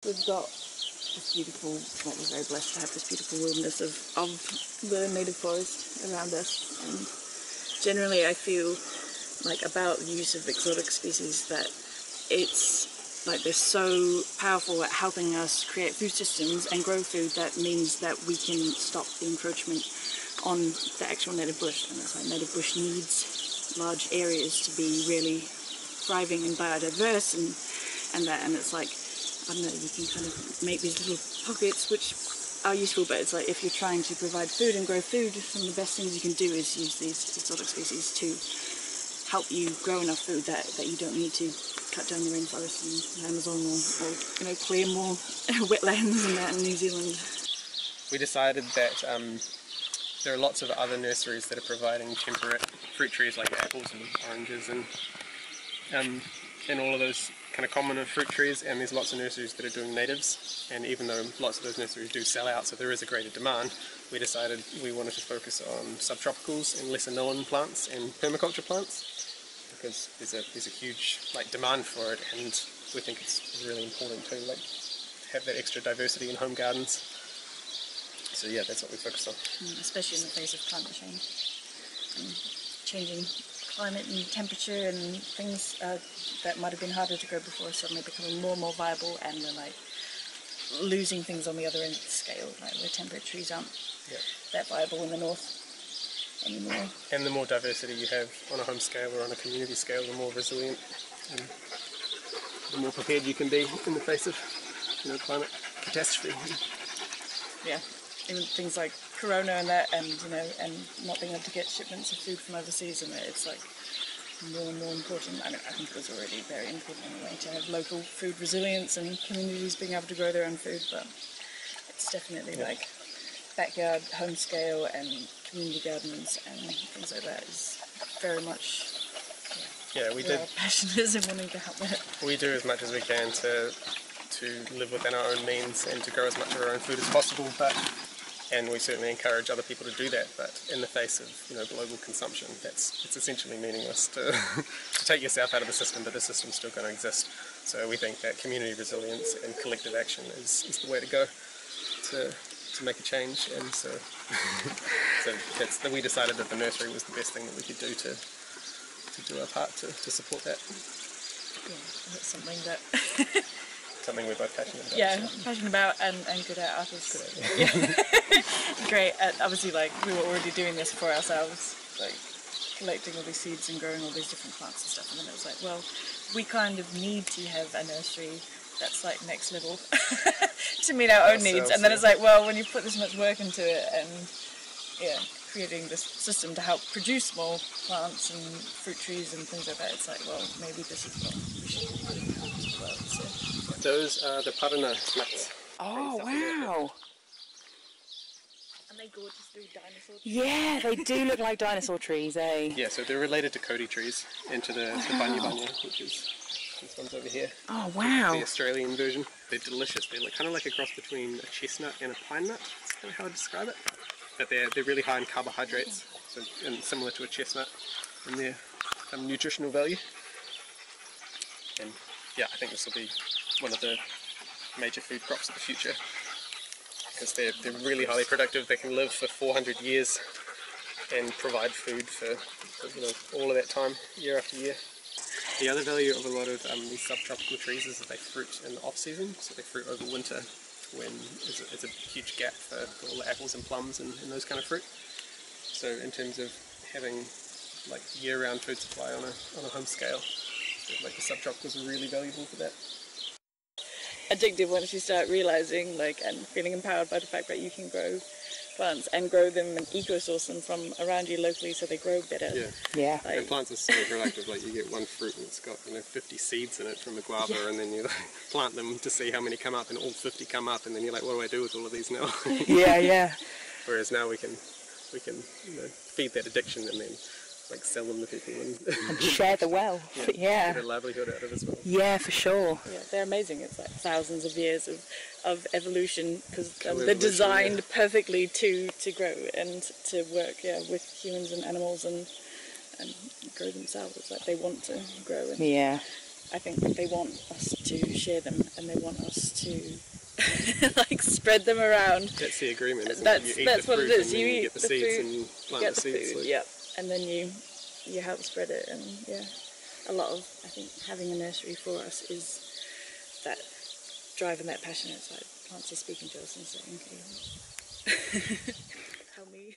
We've got this beautiful, well, we're very blessed to have this beautiful wilderness of the native forest around us, and generally I feel like about the use of exotic species that it's like they're so powerful at helping us create food systems and grow food. That means that we can stop the encroachment on the actual native bush, and it's like native bush needs large areas to be really thriving and biodiverse, and it's like, I don't know, you can kind of make these little pockets which are useful, but it's like if you're trying to provide food and grow food, some of the best things you can do is use these exotic species to help you grow enough food that you don't need to cut down the rainforest in Amazon or clear more wetlands and that in New Zealand. We decided that there are lots of other nurseries that are providing temperate fruit trees like apples and oranges and all of those kind of common fruit trees, and there's lots of nurseries that are doing natives, and even though lots of those nurseries do sell out, so there is a greater demand, we decided we wanted to focus on subtropicals and lesser known plants and permaculture plants, because there's a huge demand for it, and we think it's really important to have that extra diversity in home gardens. So yeah, that's what we focused on. Especially in the face of climate change and changing climate and temperature, and things that might have been harder to grow before suddenly becoming more and more viable, and we're losing things on the other end of the scale, where temperate trees aren't that viable in the north anymore. And the more diversity you have on a home scale or on a community scale, the more resilient and the more prepared you can be in the face of climate catastrophe. Yeah. Even things like Corona and that, and not being able to get shipments of food from overseas, and it's like more and more important. I mean, I think it was already very important anyway to have local food resilience and communities being able to grow their own food, but it's definitely like backyard, home scale, and community gardens and things like that is very much our passion is in wanting to help it. We do as much as we can to live within our own means and to grow as much of our own food as possible, and we certainly encourage other people to do that, but in the face of global consumption, it's essentially meaningless to take yourself out of the system, but the system's still going to exist. So we think that community resilience and collective action is the way to go to make a change, and so we decided that the nursery was the best thing that we could do to do our part to support that. Yeah, that's something that something we're both passionate about. Yeah, passionate about and good at artists. Great. Obviously, we were already doing this for ourselves, collecting all these seeds and growing all these different plants and stuff. And then it was like, well, we kind of need to have a nursery that's next level to meet our own needs. And then it's like, well, when you put this much work into it and creating this system to help produce more plants and fruit trees and things like that, it's like, well, maybe this is what we should be putting out as well. So. Those are the parana nuts. Oh, wow. And they gorgeous little dinosaur trees. Yeah, they do look like dinosaur trees, eh? Yeah, so they're related to Cody trees and to the bunya bunya, which is this one's over here. Oh, wow. The Australian version. They're delicious. They're kind of like a cross between a chestnut and a pine nut. That's kind of how I describe it. But they're really high in carbohydrates, and similar to a chestnut in their nutritional value. And yeah, I think this will be one of the major food crops of the future, because they're really highly productive. They can live for 400 years and provide food for all of that time, year after year. The other value of a lot of these subtropical trees is that they fruit in the off-season, so they fruit over winter, when there's a huge gap for all the apples and plums and those kind of fruit. So in terms of having year-round food supply on a home scale, the subtropicals are really valuable for that. Addictive once you start realizing and feeling empowered by the fact that you can grow plants and grow them and eco-source them from around you locally, so they grow better. Yeah. And plants are so productive. You get one fruit and it's got 50 seeds in it from a guava, and then you plant them to see how many come up, and all 50 come up, and then you're like, what do I do with all of these now? Yeah. Whereas now we can feed that addiction and then sell them to people and share the wealth. Get a livelihood out of it as well. Yeah, for sure. Yeah, they're amazing. It's thousands of years of evolution, because they're designed perfectly to grow and to work with humans and animals and grow themselves. It's they want to grow. And I think they want us to share them, and they want us to like spread them around. That's the agreement, isn't That's it? You eat that's the what fruit it is. and then you get the seeds food, and plant get the seeds. food, Like, yeah, and then you help spread it, and yeah, a lot of, I think, having a nursery for us is that drive and that passion. It's like plants are speaking to us and saying, "Okay, help me."